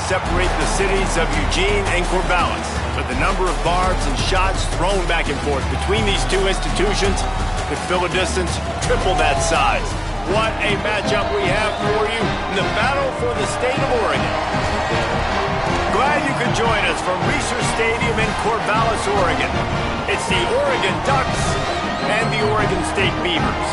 separate the cities of Eugene and Corvallis. But the number of barbs and shots thrown back and forth between these two institutions could fill a distance triple that size. What a matchup we have for you in the battle for the state of Oregon. Glad you could join us from Reser Stadium in Corvallis, Oregon. It's the Oregon Ducks and the Oregon State Beavers.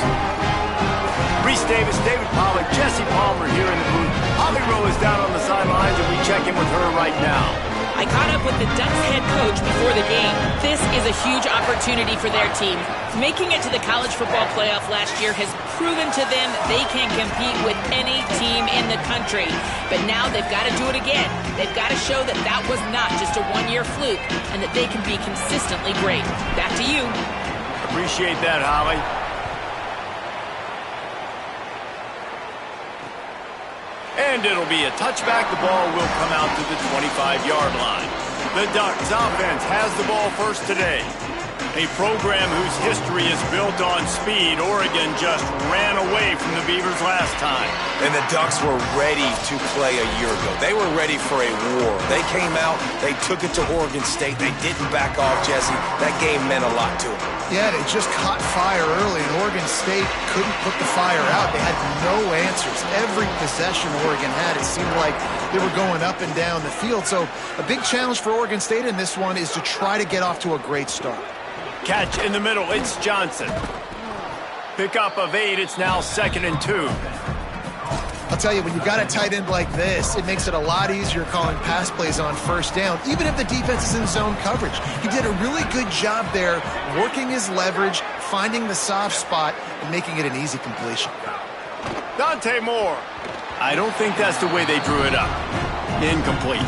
Reese Davis, David Pollack, Jesse Palmer here in the booth. Holly Rowe is down on the sidelines, and we check in with her right now. I caught up with the Ducks head coach before the game. This is a huge opportunity for their team. Making it to the college football playoff last year has proven to them they can compete with any team in the country. But now they've got to do it again. They've got to show that that was not just a one-year fluke and that they can be consistently great. Back to you. Appreciate that, Holly. And it'll be a touchback. The ball will come out to the 25-yard line. The Ducks offense has the ball first today. A program whose history is built on speed. Oregon just ran away from the Beavers last time. And the Ducks were ready to play a year ago. They were ready for a war. They came out, they took it to Oregon State. They didn't back off, Jesse. That game meant a lot to them. Yeah, they just caught fire early, and Oregon State couldn't put the fire out. They had no answers. Every possession Oregon had, it seemed like they were going up and down the field. So a big challenge for Oregon State in this one is to try to get off to a great start. Catch in the middle, it's Johnson. Pickup of 8, it's now 2nd and 2. I'll tell you, when you've got a tight end like this, it makes it a lot easier calling pass plays on first down, even if the defense is in zone coverage. He did a really good job there, working his leverage, finding the soft spot, and making it an easy completion. Dante Moore. I don't think that's the way they drew it up. Incomplete.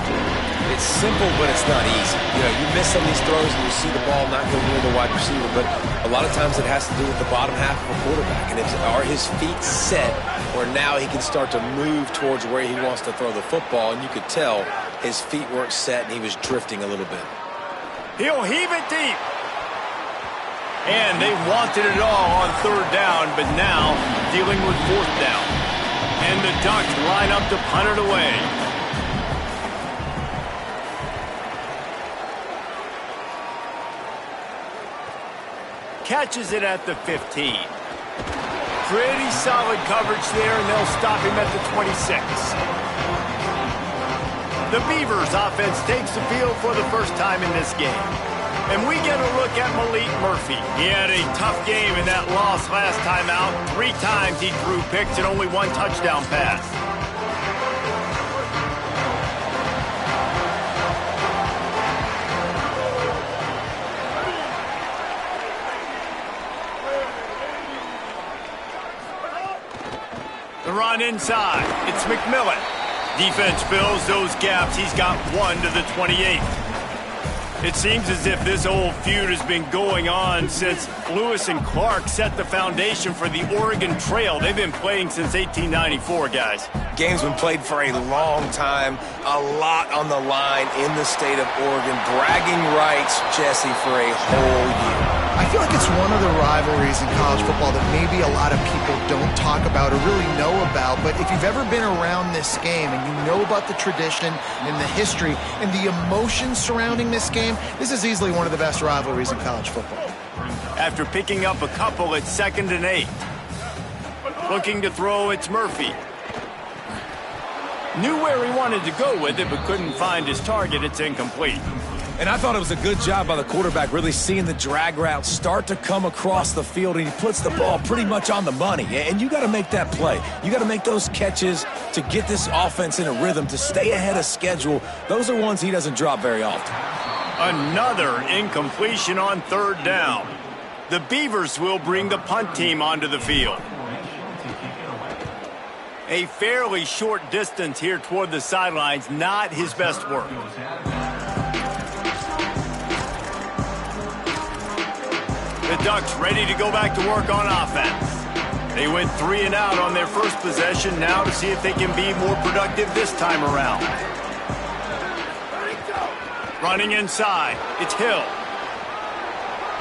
It's simple, but it's not easy. You know, you miss some of these throws and you see the ball not go near the wide receiver, but a lot of times it has to do with the bottom half of a quarterback. And are his feet set where now he can start to move towards where he wants to throw the football? And you could tell his feet weren't set and he was drifting a little bit. He'll heave it deep. And they wanted it all on 3rd down, but now dealing with 4th down. And the Ducks line up to punt it away. Catches it at the 15. Pretty solid coverage there, and they'll stop him at the 26. The Beavers offense takes the field for the first time in this game. And we get a look at Malik Murphy. He had a tough game in that loss last time out. 3 times he threw picks and only 1 touchdown pass. The run inside. It's McMillan. Defense fills those gaps. He's got 1 to the 28. It seems as if this old feud has been going on since Lewis and Clark set the foundation for the Oregon Trail. They've been playing since 1894, guys. Game's been played for a long time, a lot on the line in the state of Oregon. Bragging rights, Jesse, for a whole year. I feel like it's one of the rivalries in college football that maybe a lot of people don't talk about or really know about. But if you've ever been around this game and you know about the tradition and the history and the emotions surrounding this game, this is easily one of the best rivalries in college football. After picking up a couple at 2nd and 8. Looking to throw, it's Murphy. Knew where he wanted to go with it, but couldn't find his target. It's incomplete. And I thought it was a good job by the quarterback, really seeing the drag route start to come across the field, and he puts the ball pretty much on the money. And you got to make that play. You got to make those catches to get this offense in a rhythm, to stay ahead of schedule. Those are ones he doesn't drop very often. Another incompletion on 3rd down. The Beavers will bring the punt team onto the field. A fairly short distance here toward the sidelines, not his best work. The Ducks ready to go back to work on offense. They went 3 and out on their first possession, now to see if they can be more productive this time around. Running inside, it's Hill.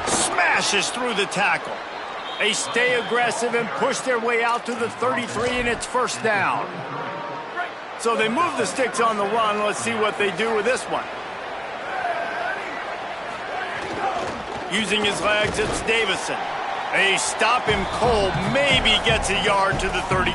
Smashes through the tackle. They stay aggressive and push their way out to the 33, and it's 1st down. So they move the sticks on the run. Let's see what they do with this one. Using his legs, it's Davison. They stop him cold, maybe gets a yard to the 34.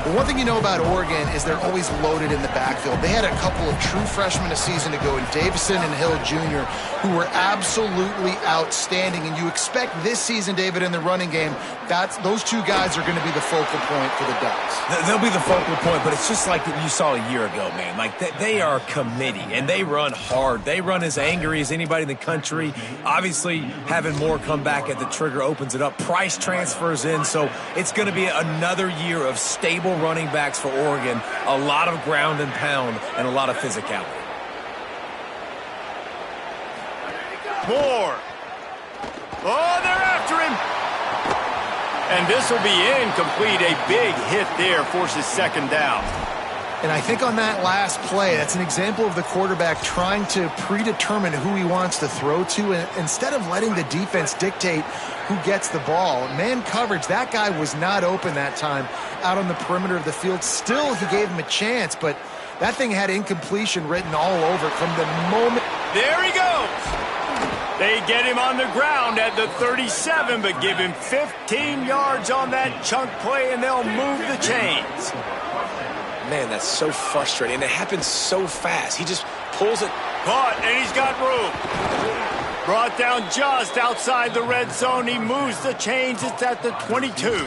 Well, one thing you know about Oregon is they're always loaded in the backfield. They had a couple of true freshmen a season ago in Davison and Hill Jr., who were absolutely outstanding. And you expect this season, David, in the running game, those two guys are going to be the focal point for the Ducks. They'll be the focal point, but it's just like you saw a year ago, man. Like, they are a committee, and they run hard. They run as angry as anybody in the country. Obviously, having Moore come back at the trigger opens it up. Price transfers in, so it's going to be another year of stable running backs for Oregon. A lot of ground and pound and a lot of physicality. Moore. Oh, they're after him. And this will be incomplete. A big hit there forces second down. And I think on that last play, that's an example of the quarterback trying to predetermine who he wants to throw to, and instead of letting the defense dictate who gets the ball. Man coverage, that guy was not open that time out on the perimeter of the field. Still, he gave him a chance, but that thing had incompletion written all over it from the moment. There he goes. They get him on the ground at the 37, but give him 15 yards on that chunk play, and they'll move the chains. Man, that's so frustrating. And it happens so fast. He just pulls it. Caught, and he's got room. Brought down just outside the red zone. He moves the chains. It's at the 22.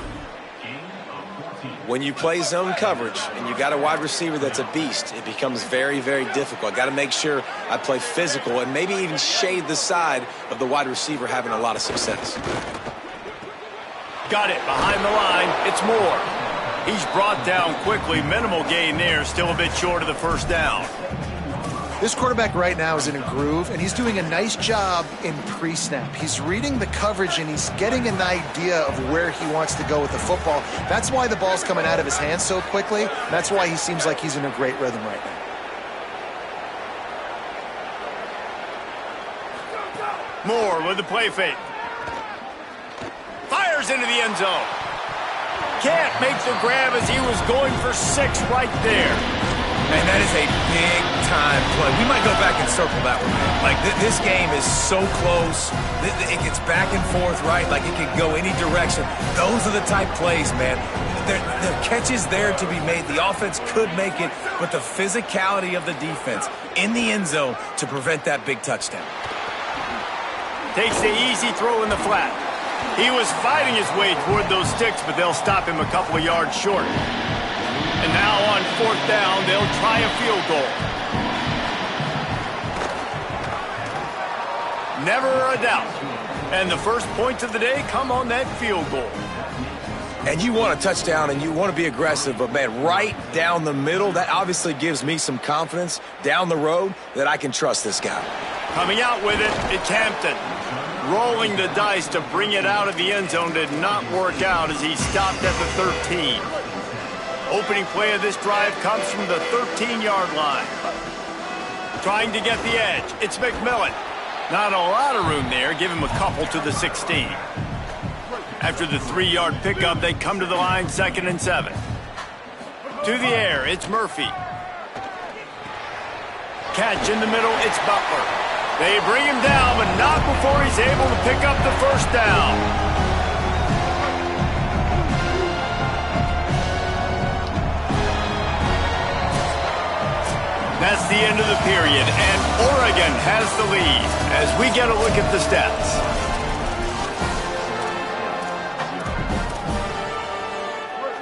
When you play zone coverage and you got a wide receiver that's a beast, it becomes very, very difficult. Got to make sure I play physical and maybe even shade the side of the wide receiver having a lot of success. Got it behind the line. It's Moore. He's brought down quickly. Minimal gain there. Still a bit short of the first down. This quarterback right now is in a groove, and he's doing a nice job in pre-snap. He's reading the coverage, and he's getting an idea of where he wants to go with the football. That's why the ball's coming out of his hands so quickly. That's why he seems like he's in a great rhythm right now. Moore with the play fake. Fires into the end zone. Can't make the grab as he was going for 6 right there. And that is a big-time play. We might go back and circle that one, man. Like, this game is so close. It gets back and forth, right? Like, it can go any direction. Those are the type plays, man. The catches there to be made. The offense could make it, but the physicality of the defense in the end zone to prevent that big touchdown. Takes the easy throw in the flat. He was fighting his way toward those sticks, but they'll stop him a couple of yards short. And now on 4th down, they'll try a field goal. Never a doubt. And the first points of the day come on that field goal. And you want a touchdown and you want to be aggressive, but, man, right down the middle, that obviously gives me some confidence down the road that I can trust this guy. Coming out with it, it's Hampton. Rolling the dice to bring it out of the end zone did not work out as he stopped at the 13. Opening play of this drive comes from the 13-yard line. Trying to get the edge. It's McMillan. Not a lot of room there. Give him a couple to the 16. After the 3-yard pickup, they come to the line 2nd and 7. To the air, it's Murphy. Catch in the middle, it's Butler. They bring him down, but not before he's able to pick up the first down. That's the end of the period, and Oregon has the lead as we get a look at the stats.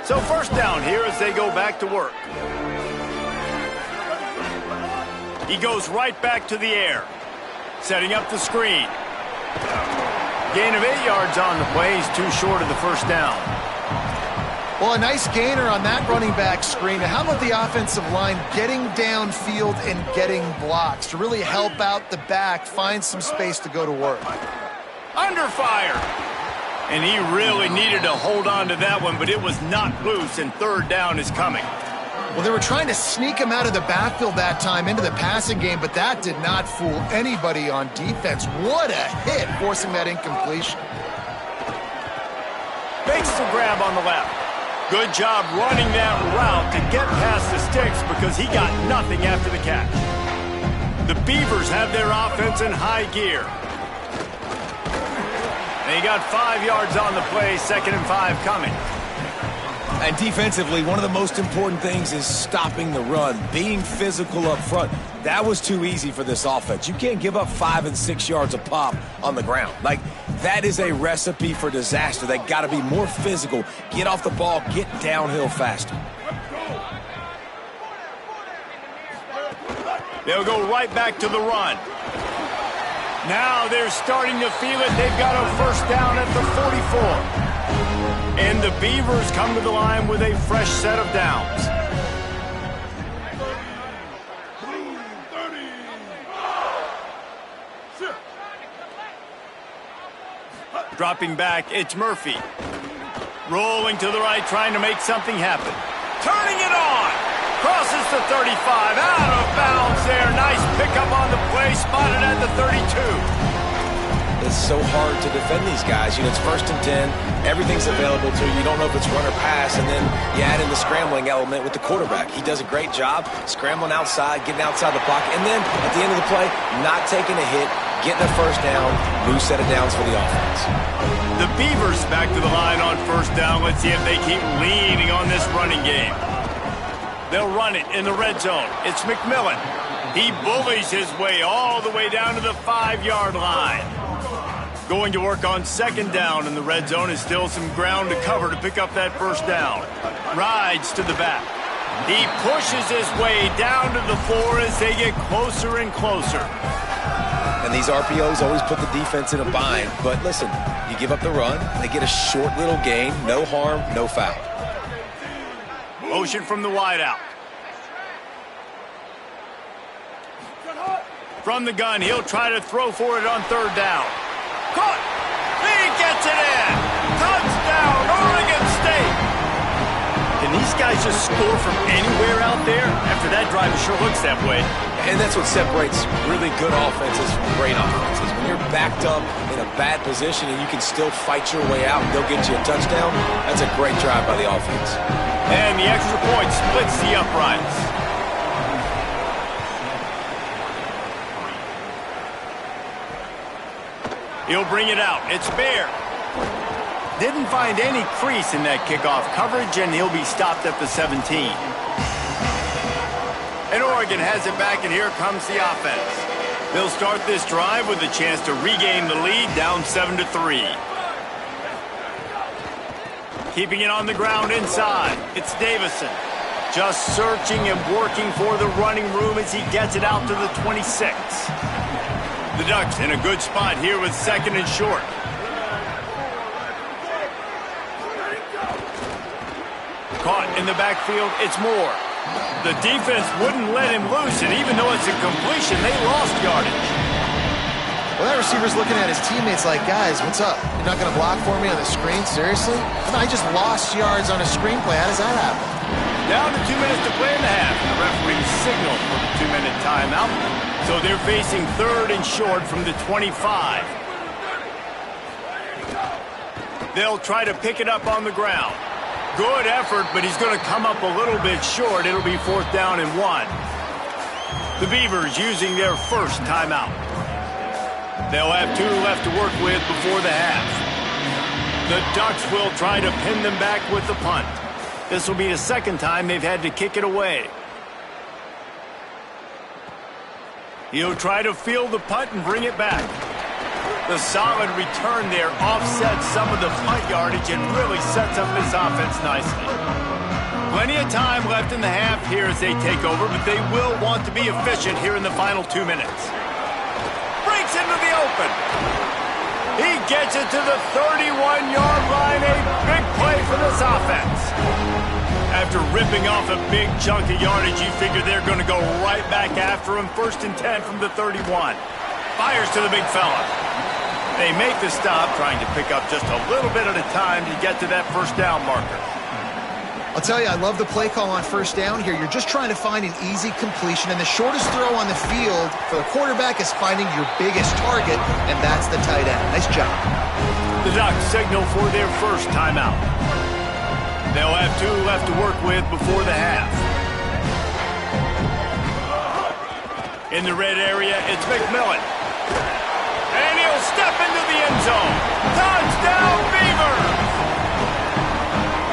So first down here as they go back to work. He goes right back to the air, setting up the screen. Gain of 8 yards on the play. He's too short of the first down. Well, a nice gainer on that running back screen. How about the offensive line getting downfield and getting blocks to really help out the back, find some space to go to work? Under fire. And he really needed to hold on to that one, but it was not loose, and 3rd down is coming. Well, they were trying to sneak him out of the backfield that time into the passing game, but that did not fool anybody on defense. What a hit, forcing that incompletion. Makes the grab on the left. Good job running that route to get past the sticks because he got nothing after the catch. The Beavers have their offense in high gear. They got 5 yards on the play, 2nd and 5 coming. And defensively, one of the most important things is stopping the run, being physical up front. That was too easy for this offense. You can't give up 5 and 6 yards a pop on the ground. Like, that is a recipe for disaster. They got to be more physical, get off the ball, get downhill faster. They'll go right back to the run. Now they're starting to feel it. They've got a first down at the 44. And the Beavers come to the line with a fresh set of downs. Dropping back, it's Murphy. Rolling to the right, trying to make something happen. Turning it on! Crosses the 35, out of bounds there. Nice pickup on the play, spotted at the 32. It's so hard to defend these guys. You know, it's 1st and 10. Everything's available to you. You don't know if it's run or pass, and then you add in the scrambling element with the quarterback. He does a great job scrambling outside, getting outside the pocket, and then at the end of the play, not taking a hit, getting a first down, new set of downs for the offense. The Beavers back to the line on first down. Let's see if they keep leaning on this running game. They'll run it in the red zone. It's McMillan. He bullies his way all the way down to the 5-yard line. Going to work on 2nd down in the red zone is still some ground to cover to pick up that first down. Rides to the back. He pushes his way down to the floor as they get closer and closer. And these RPOs always put the defense in a bind. But listen, you give up the run, they get a short little gain, no harm, no foul. Motion from the wideout. From the gun, he'll try to throw for it on 3rd down. Caught! He gets it in! Touchdown, Oregon State! Can these guys just score from anywhere out there? After that drive, it sure looks that way. And that's what separates really good offenses from great offenses. When you're backed up in a bad position and you can still fight your way out and they'll get you a touchdown, that's a great drive by the offense. And the extra point splits the uprights. He'll bring it out. It's Bear. Didn't find any crease in that kickoff coverage, and he'll be stopped at the 17. And Oregon has it back, and here comes the offense. They'll start this drive with a chance to regain the lead, down 7-3. Keeping it on the ground inside. It's Davison. Just searching and working for the running room as he gets it out to the 26. The Ducks in a good spot here with 2nd and short. Caught in the backfield, it's Moore. The defense wouldn't let him loose, and even though it's a completion, they lost yardage. Well, that receiver's looking at his teammates like, guys, what's up? You're not going to block for me on the screen? Seriously? I just lost yards on a screenplay. How does that happen? Down to 2 minutes to play in the half. The referee signaled for the 2-minute timeout. So they're facing 3rd and short from the 25. They'll try to pick it up on the ground. Good effort, but he's going to come up a little bit short. It'll be 4th down and 1. The Beavers using their first timeout. They'll have 2 left to work with before the half. The Ducks will try to pin them back with the punt. This will be the 2nd time they've had to kick it away. He'll try to field the punt and bring it back. The solid return there offsets some of the punt yardage and really sets up this offense nicely. Plenty of time left in the half here as they take over, but they will want to be efficient here in the final 2 minutes. Breaks into the open. He gets it to the 31-yard line. A big play for this offense. After ripping off a big chunk of yardage, you figure they're going to go right back after him. 1st and 10 from the 31. Fires to the big fella. They make the stop, trying to pick up just a little bit at a time to get to that first down marker. I'll tell you, I love the play call on first down here. You're just trying to find an easy completion, and the shortest throw on the field for the quarterback is finding your biggest target, and that's the tight end. Nice job. The Ducks signal for their first timeout. They'll have 2 left to work with before the half. In the red area, it's McMillan. And he'll step into the end zone. Touchdown, Beavers!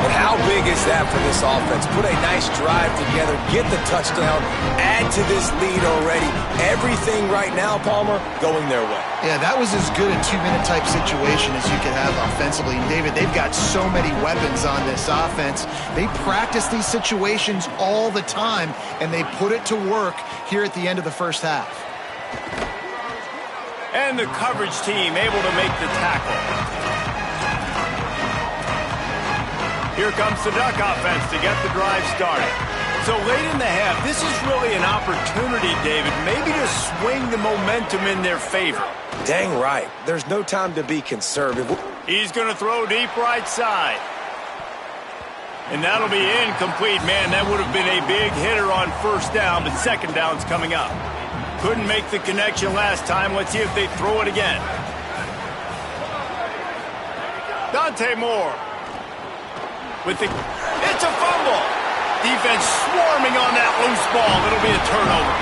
And how big is that for this offense? Put a nice drive together, get the touchdown, add to this lead already. Everything right now, Palmer, going their way. Yeah, that was as good a 2-minute type situation as you could have offensively. And David, they've got so many weapons on this offense. They practice these situations all the time, and they put it to work here at the end of the first half. And the coverage team able to make the tackle. Here comes the Duck offense to get the drive started. So late in the half, this is really an opportunity, David, maybe to swing the momentum in their favor. Dang right. There's no time to be conservative. He's going to throw deep right side. And that'll be incomplete. Man, that would have been a big hitter on first down, but second down's coming up. Couldn't make the connection last time. Let's see if they throw it again. Dante Moore. It's a fumble. Defense swarming on that loose ball. It'll be a turnover.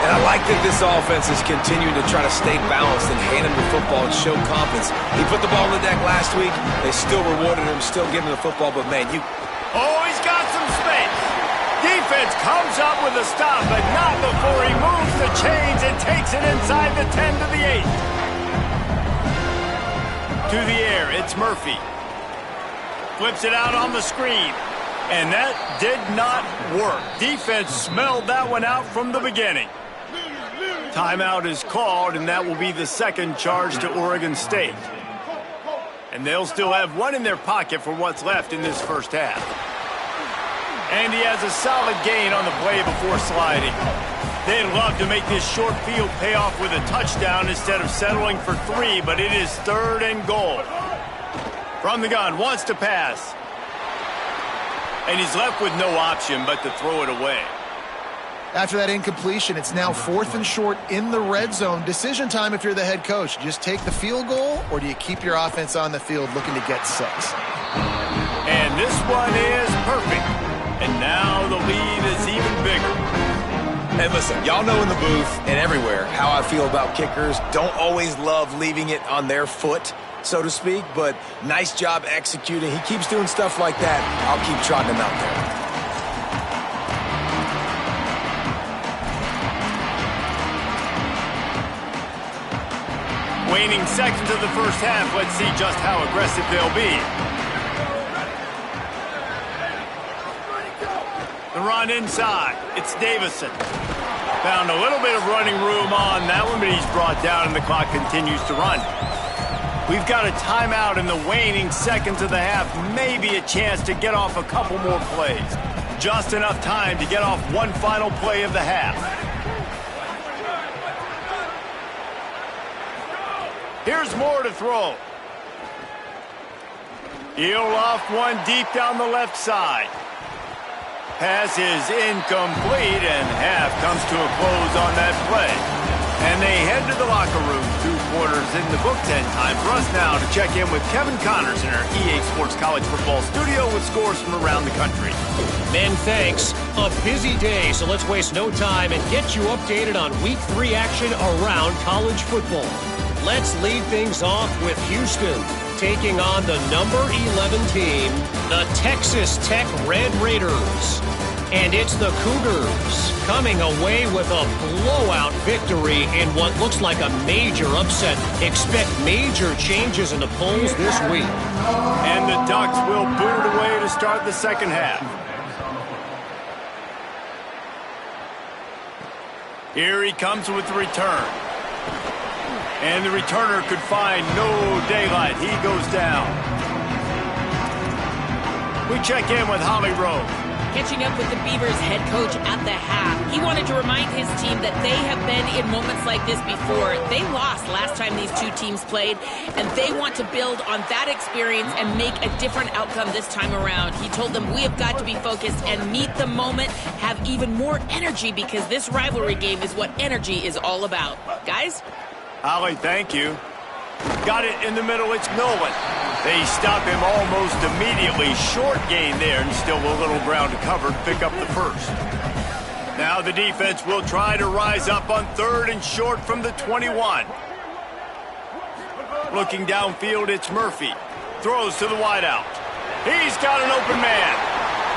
And I like that this offense is continuing to try to stay balanced and hand him the football and show confidence. He put the ball on the deck last week. They still rewarded him, still giving him the football. But, man, Oh, he's got some space. Defense comes up with a stop, but not before he moves the chains and takes it inside the 10 to the 8. To the air, it's Murphy. Flips it out on the screen. And that did not work. Defense smelled that one out from the beginning. Timeout is called, and that will be the second charge to Oregon State. And they'll still have one in their pocket for what's left in this first half. And he has a solid gain on the play before sliding. They'd love to make this short field pay off with a touchdown instead of settling for 3, but it is 3rd and goal. From the gun, wants to pass. And he's left with no option but to throw it away. After that incompletion, it's now 4th and short in the red zone. Decision time if you're the head coach. Just take the field goal, or do you keep your offense on the field looking to get 6? And this one is perfect. And now the lead is even bigger. And listen, y'all know in the booth and everywhere how I feel about kickers. Don't always love leaving it on their foot, so to speak, but nice job executing. He keeps doing stuff like that. I'll keep trotting him out there. Waning seconds of the first half. Let's see just how aggressive they'll be. The run inside. It's Davison. Found a little bit of running room on that one, but he's brought down and the clock continues to run. We've got a timeout in the waning seconds of the half. Maybe a chance to get off a couple more plays. Just enough time to get off one final play of the half. Here's Moore to throw. He'll loft one deep down the left side. Pass is incomplete, and half comes to a close on that play. And they head to the locker room. 2 quarters in the book. 10 time for us now to check in with Kevin Connors in our EA Sports College Football studio with scores from around the country. Men, thanks. A busy day, so let's waste no time and get you updated on Week 3 action around college football. Let's lead things off with Houston taking on the number 11 team, the Texas Tech Red Raiders. And it's the Cougars coming away with a blowout victory in what looks like a major upset. Expect major changes in the polls this week. And the Ducks will boot it away to start the second half. Here he comes with the return. And the returner could find no daylight. He goes down. We check in with Holly Rowe. Catching up with the Beavers head coach at the half. He wanted to remind his team that they have been in moments like this before. They lost last time these two teams played, and they want to build on that experience and make a different outcome this time around. He told them, we have got to be focused and meet the moment, have even more energy, because this rivalry game is what energy is all about. Guys? Holly, thank you. Got it in the middle. It's Nolan. They stop him almost immediately. Short gain there, and still a little ground to cover to pick up the first. Now the defense will try to rise up on 3rd and short from the 21. Looking downfield, it's Murphy. Throws to the wideout. He's got an open man.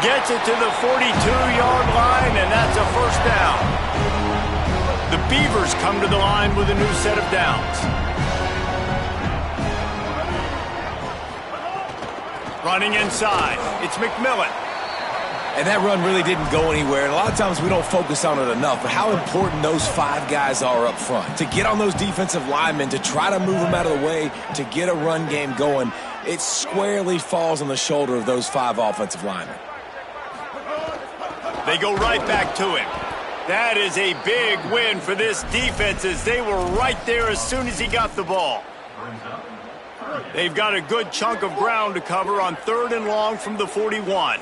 Gets it to the 42-yard line, and that's a first down. The Beavers come to the line with a new set of downs. Running inside, it's McMillan. And that run really didn't go anywhere. And a lot of times we don't focus on it enough, but how important those 5 guys are up front. To get on those defensive linemen, to try to move them out of the way, to get a run game going, it squarely falls on the shoulder of those 5 offensive linemen. They go right back to him. That is a big win for this defense as they were right there as soon as he got the ball. They've got a good chunk of ground to cover on 3rd and long from the 41.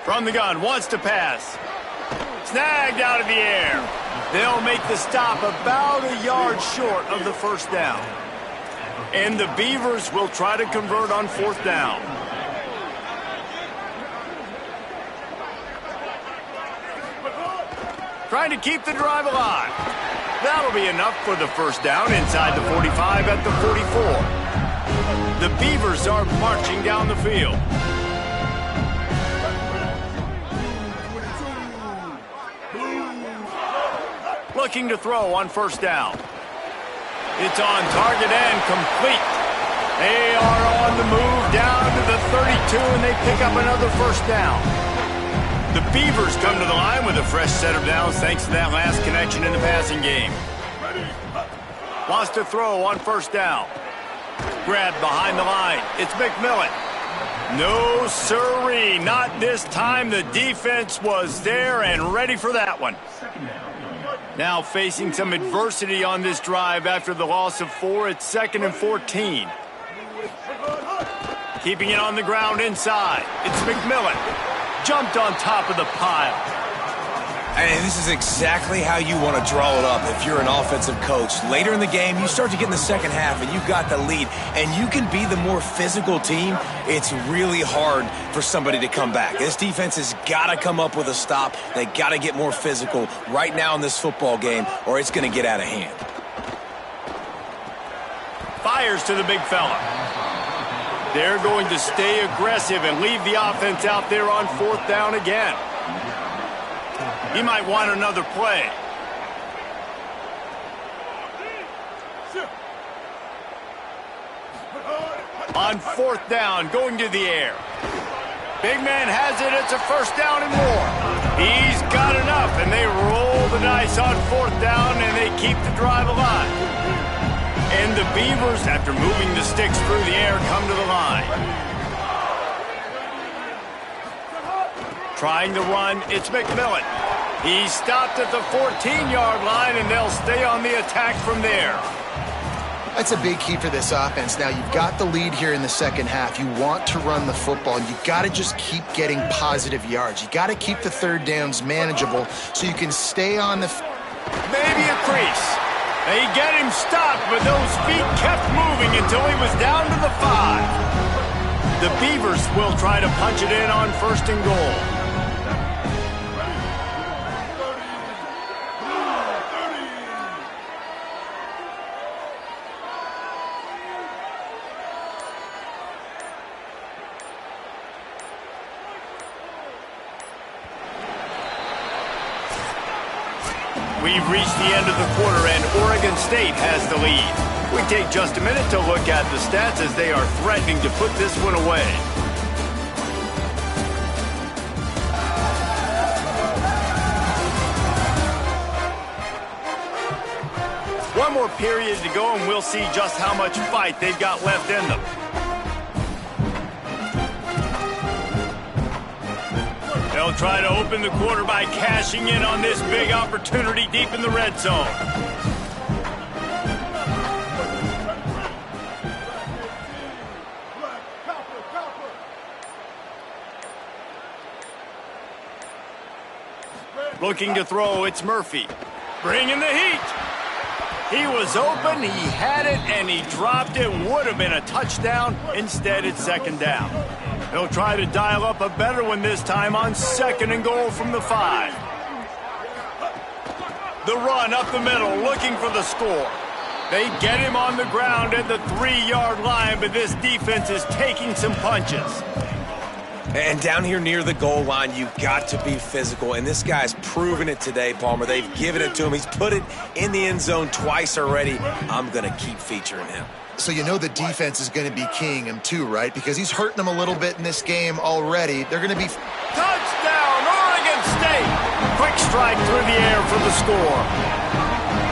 From the gun, wants to pass. Snagged out of the air. They'll make the stop about a yard short of the first down. And the Beavers will try to convert on 4th down. Trying to keep the drive alive. That'll be enough for the first down inside the 45 at the 44. The Beavers are marching down the field. Looking to throw on 1st down. It's on target and complete. They are on the move down to the 32, and they pick up another first down. The Beavers come to the line with a fresh set of downs thanks to that last connection in the passing game. Wants to throw on 1st down. Grabbed behind the line. It's McMillan. No siree, not this time. The defense was there and ready for that one. Now facing some adversity on this drive after the loss of 4. It's 2nd and 14. Keeping it on the ground inside. It's McMillan. Jumped on top of the pile. And this is exactly how you want to draw it up if you're an offensive coach. Later in the game, you start to get in the second half and you've got the lead, and you can be the more physical team. It's really hard for somebody to come back. This defense has got to come up with a stop. They got to get more physical right now in this football game, or it's going to get out of hand. Fires to the big fella. They're going to stay aggressive and leave the offense out there on 4th down again. He might want another play. On 4th down, going to the air. Big man has it. It's a first down and more. He's got enough, and they roll the dice on 4th down, and they keep the drive alive. And the Beavers, after moving the sticks through the air, come to the line. Trying to run, it's McMillan. He's stopped at the 14-yard line, and they'll stay on the attack from there. That's a big key for this offense. Now, you've got the lead here in the second half. You want to run the football. You've got to just keep getting positive yards. You've got to keep the 3rd downs manageable so you can stay on the... Maybe a crease. They get him stopped, but those feet kept moving until he was down to the 5. The Beavers will try to punch it in on 1st and goal. We've reached the end of the quarter, and Oregon State has the lead. We take just a minute to look at the stats as they are threatening to put this one away. One more period to go, and we'll see just how much fight they've got left in them. They'll try to open the quarter by cashing in on this big opportunity deep in the red zone. Looking to throw, it's Murphy. Bringing the heat. He was open, he had it, and he dropped it. Would have been a touchdown. Instead, it's second down. They'll try to dial up a better one this time on 2nd and goal from the 5. The run up the middle, looking for the score. They get him on the ground at the 3-yard line, but this defense is taking some punches. And down here near the goal line, you've got to be physical. And this guy's proven it today, Palmer. They've given it to him. He's put it in the end zone twice already. I'm going to keep featuring him. So you know the defense is going to be keying him too, right? Because he's hurting them a little bit in this game already. They're going to be... Touchdown, Oregon State! Quick strike through the air for the score.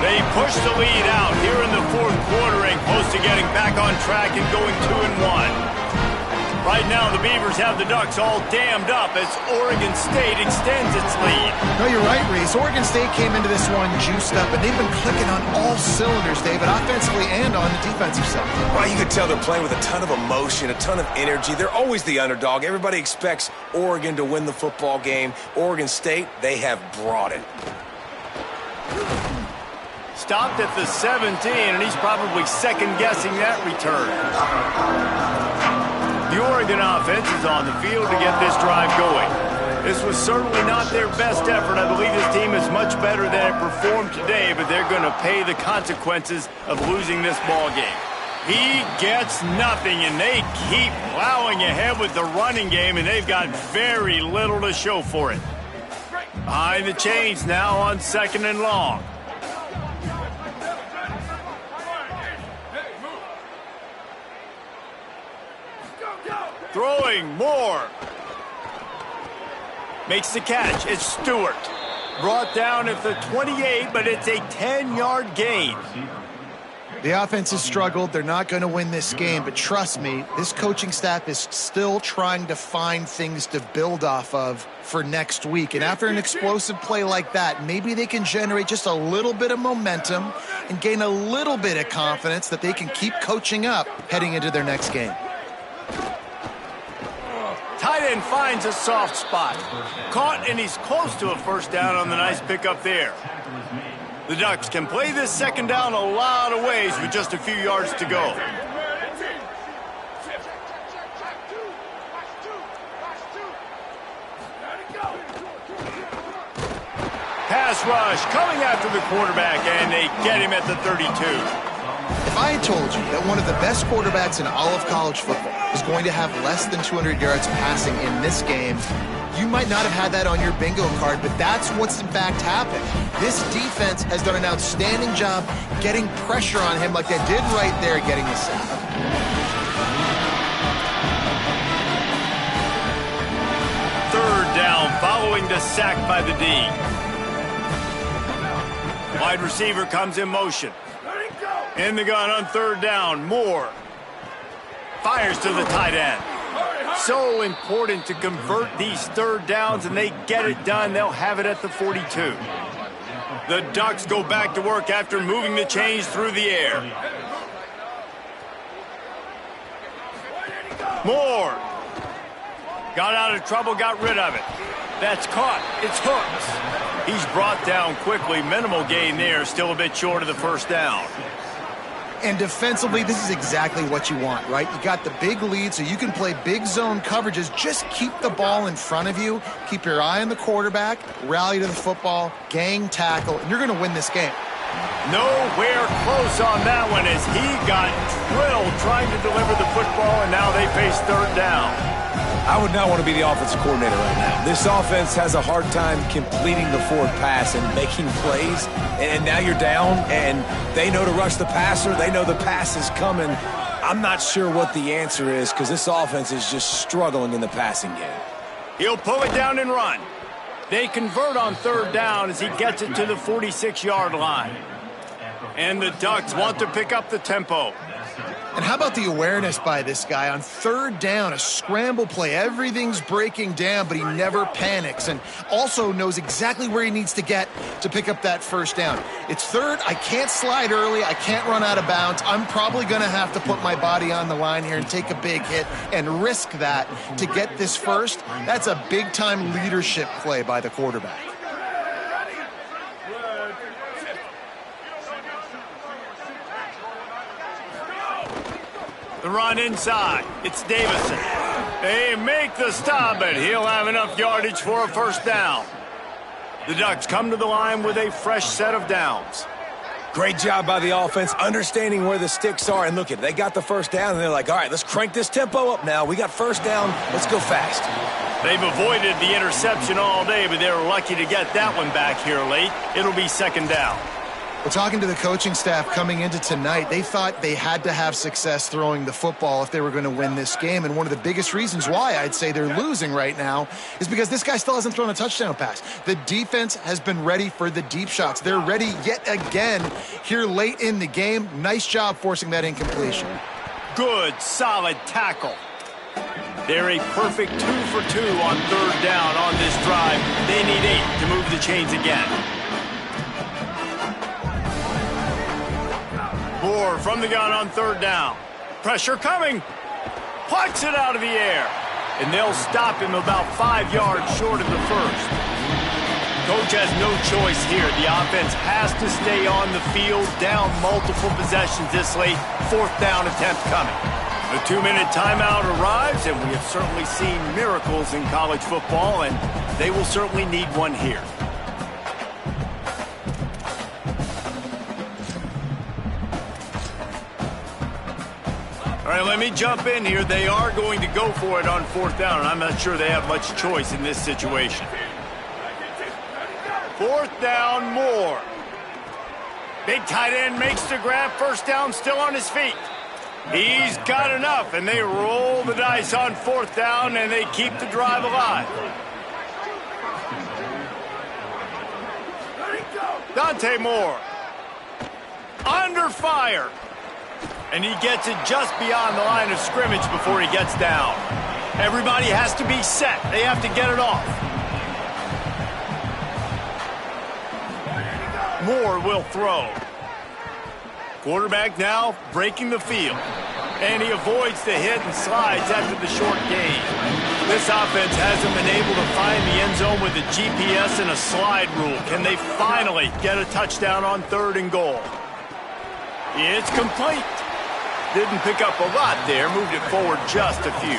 They push the lead out here in the 4th quarter and close to getting back on track and going 2-1. Right now, the Beavers have the Ducks all dammed up as Oregon State extends its lead. No, you're right, Reese. Oregon State came into this one juiced up, and they've been clicking on all cylinders, David, offensively and on the defensive side. Well, you can tell they're playing with a ton of emotion, a ton of energy. They're always the underdog. Everybody expects Oregon to win the football game. Oregon State, they have brought it. Stopped at the 17, and he's probably second-guessing that return. The Oregon offense is on the field to get this drive going. This was certainly not their best effort. I believe this team is much better than it performed today, but they're going to pay the consequences of losing this ball game. He gets nothing, and they keep plowing ahead with the running game, and they've got very little to show for it. Behind the chains now on 2nd and long. Throwing more. Makes the catch. It's Stewart. Brought down at the 28, but it's a 10-yard gain. The offense has struggled. They're not going to win this game, but trust me, this coaching staff is still trying to find things to build off of for next week. And after an explosive play like that, maybe they can generate just a little bit of momentum and gain a little bit of confidence that they can keep coaching up heading into their next game. Tight end finds a soft spot. Caught, and he's close to a first down on the nice pickup there. The Ducks can play this second down a lot of ways with just a few yards to go. Pass rush coming after the quarterback, and they get him at the 32. If I had told you that one of the best quarterbacks in all of college football is going to have less than 200 yards passing in this game, you might not have had that on your bingo card, but that's what's in fact happened. This defense has done an outstanding job getting pressure on him like they did right there, getting the sack. Third down following the sack by the D. Wide receiver comes in motion. In the gun on third down, Moore. Fires to the tight end. So important to convert these third downs, and they get it done. They'll have it at the 42. The Ducks go back to work after moving the chains through the air. Moore. Got out of trouble, got rid of it. That's caught. It's Hooks. He's brought down quickly. Minimal gain there. Still a bit short of the first down. And defensively, this is exactly what you want, right? You got the big lead, so you can play big zone coverages. Just keep the ball in front of you. Keep your eye on the quarterback. Rally to the football. Gang tackle. And you're going to win this game. Nowhere close on that one as he got drilled trying to deliver the football, and now they face third down. I would not want to be the offensive coordinator right now. This offense has a hard time completing the forward pass and making plays. And now you're down, and they know to rush the passer. They know the pass is coming. I'm not sure what the answer is because this offense is just struggling in the passing game. He'll pull it down and run. They convert on third down as he gets it to the 46-yard line. And the Ducks want to pick up the tempo. And how about the awareness by this guy on third down, a scramble play. Everything's breaking down, but he never panics and also knows exactly where he needs to get to pick up that first down. It's third. I can't slide early. I can't run out of bounds. I'm probably going to have to put my body on the line here and take a big hit and risk that to get this first. That's a big-time leadership play by the quarterback. The run inside. It's Davison. They make the stop, but he'll have enough yardage for a first down. The Ducks come to the line with a fresh set of downs. Great job by the offense, understanding where the sticks are. And look, they got the first down, and they're like, all right, let's crank this tempo up now. We got first down. Let's go fast. They've avoided the interception all day, but they were lucky to get that one back here late. It'll be second down. Well, talking to the coaching staff coming into tonight, they thought they had to have success throwing the football if they were going to win this game. And one of the biggest reasons why I'd say they're losing right now is because this guy still hasn't thrown a touchdown pass. The defense has been ready for the deep shots. They're ready yet again here late in the game. Nice job forcing that incompletion. Good, solid tackle. They're a perfect 2 for 2 on third down on this drive. They need 8 to move the chains again. Moore from the gun on third down. Pressure coming. Plucks it out of the air. And they'll stop him about 5 yards short of the first. Coach has no choice here. The offense has to stay on the field, down multiple possessions this late. Fourth down attempt coming. The 2-minute timeout arrives, and we have certainly seen miracles in college football, and they will certainly need one here. All right, let me jump in here. They are going to go for it on fourth down, and I'm not sure they have much choice in this situation. Fourth down, Moore. Big tight end makes the grab. First down, still on his feet. He's got enough, and they roll the dice on fourth down, and they keep the drive alive. Dante Moore. Under fire. And he gets it just beyond the line of scrimmage before he gets down. Everybody has to be set. They have to get it off. Moore will throw. Quarterback now breaking the field. And he avoids the hit and slides after the short gain. This offense hasn't been able to find the end zone with a GPS and a slide rule. Can they finally get a touchdown on third and goal? It's complete. Didn't pick up a lot there, moved it forward just a few.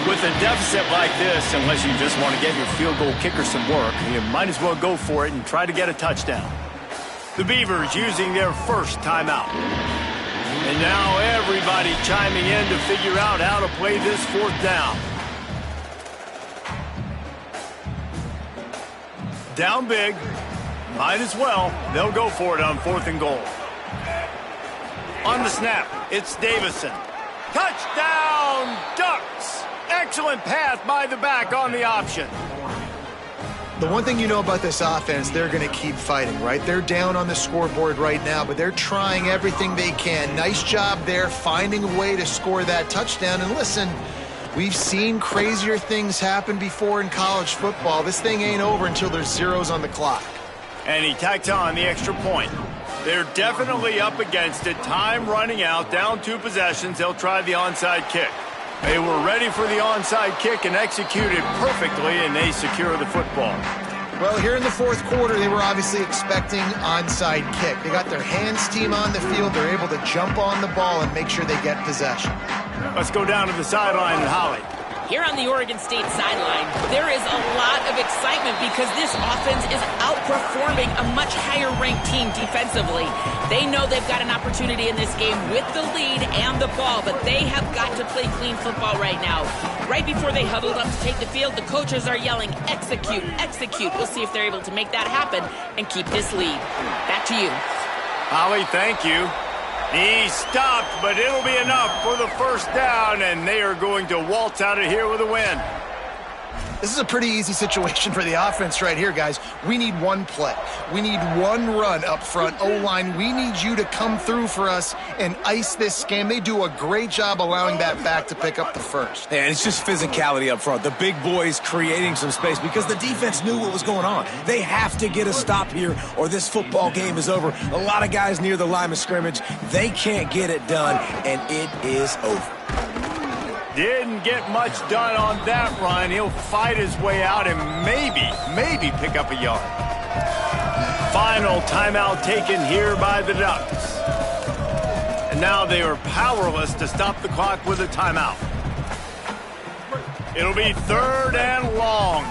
With a deficit like this, unless you just want to get your field goal kicker some work, you might as well go for it and try to get a touchdown. The Beavers using their first timeout. And now everybody chiming in to figure out how to play this fourth down. Down big. Might as well. They'll go for it on fourth and goal. On the snap, it's Davison. Touchdown, Ducks! Excellent pass by the back on the option. The one thing you know about this offense, they're going to keep fighting, right? They're down on the scoreboard right now, but they're trying everything they can. Nice job there, finding a way to score that touchdown. And listen, we've seen crazier things happen before in college football. This thing ain't over until there's zeros on the clock. And he tacked on the extra point. They're definitely up against it. Time running out, down 2 possessions. They'll try the onside kick. They were ready for the onside kick and executed perfectly, and they secure the football. Well, here in the fourth quarter, they were obviously expecting onside kick. They got their hands team on the field. They're able to jump on the ball and make sure they get possession. Let's go down to the sideline and Holly. Here on the Oregon State sideline, there is a lot of excitement because this offense is outperforming a much higher-ranked team defensively. They know they've got an opportunity in this game with the lead and the ball, but they have got to play clean football right now. Right before they huddled up to take the field, the coaches are yelling, execute, execute. We'll see if they're able to make that happen and keep this lead. Back to you. Holly, thank you. He stopped, but it'll be enough for the first down, and they are going to waltz out of here with a win. This is a pretty easy situation for the offense right here, guys. We need one play. We need one run up front. O-line, we need you to come through for us and ice this game. They do a great job allowing that back to pick up the first. And it's just physicality up front. The big boys creating some space because the defense knew what was going on. They have to get a stop here or this football game is over. A lot of guys near the line of scrimmage. They can't get it done, and it is over. Didn't get much done on that run. He'll fight his way out and maybe pick up a yard. Final timeout taken here by the Ducks. And now they are powerless to stop the clock with a timeout. It'll be 3rd and long.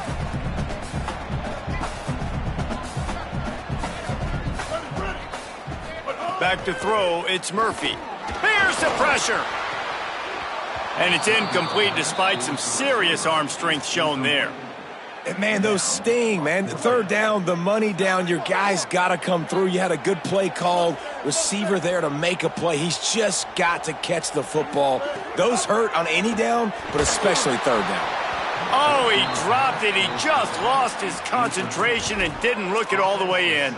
Back to throw, it's Murphy. Here's the pressure. And it's incomplete despite some serious arm strength shown there. And man, those sting, man. 3rd down, the money down. Your guy's got to come through. You had a good play called. Receiver there to make a play. He's just got to catch the football. Those hurt on any down, but especially 3rd down. Oh, he dropped it. He just lost his concentration and didn't look it all the way in.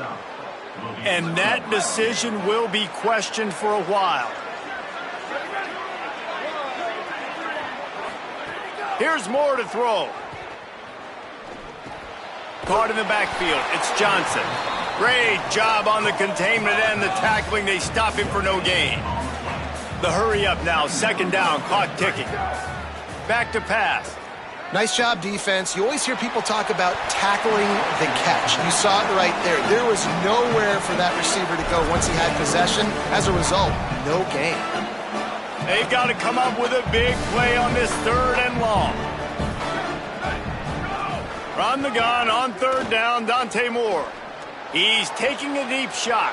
And that decision will be questioned for a while. Here's Moore to throw. Caught in the backfield. It's Johnson. Great job on the containment and the tackling. They stop him for no gain. The hurry up now. 2nd down. Clock ticking. Back to pass. Nice job, defense. You always hear people talk about tackling the catch. You saw it right there. There was nowhere for that receiver to go once he had possession. As a result, no gain. They've got to come up with a big play on this 3rd and long. From the gun on 3rd down, Dante Moore. He's taking a deep shot.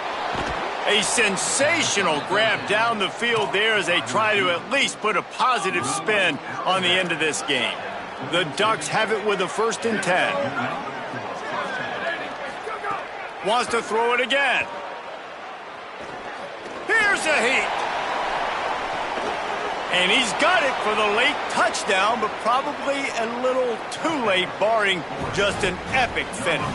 A sensational grab down the field there as they try to at least put a positive spin on the end of this game. The Ducks have it with a 1st and 10. Wants to throw it again. Here's a heat. And he's got it for the late touchdown, but probably a little too late, barring just an epic finish.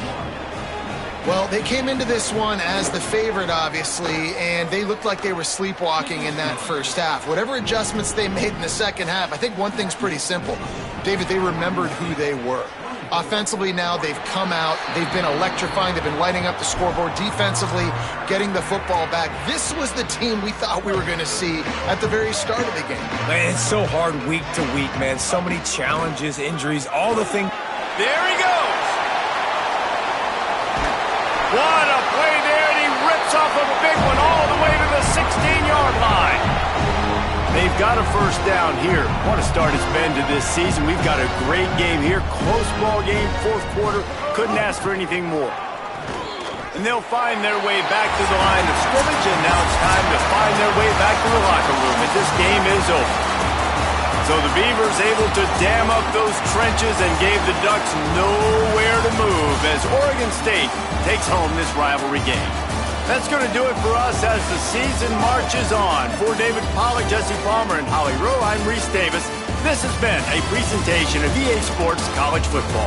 Well, they came into this one as the favorite, obviously, and they looked like they were sleepwalking in that 1st half. Whatever adjustments they made in the 2nd half, I think one thing's pretty simple. David, they remembered who they were. Offensively now, they've come out. They've been electrifying. They've been lighting up the scoreboard. Defensively, getting the football back. This was the team we thought we were going to see at the very start of the game. Man, it's so hard week to week, man. So many challenges, injuries, all the things. There he goes. What a play there, and he rips off a big one all the way to the 16-yard line. They've got a 1st down here. What a start it's been to this season. We've got a great game here. Close ball game, 4th quarter. Couldn't ask for anything more. And they'll find their way back to the line of scrimmage, and now it's time to find their way back to the locker room as this game is over. So the Beavers able to dam up those trenches and gave the Ducks nowhere to move as Oregon State takes home this rivalry game. That's going to do it for us as the season marches on. For David Pollack, Jesse Palmer, and Holly Rowe, I'm Reese Davis. This has been a presentation of EA Sports College Football.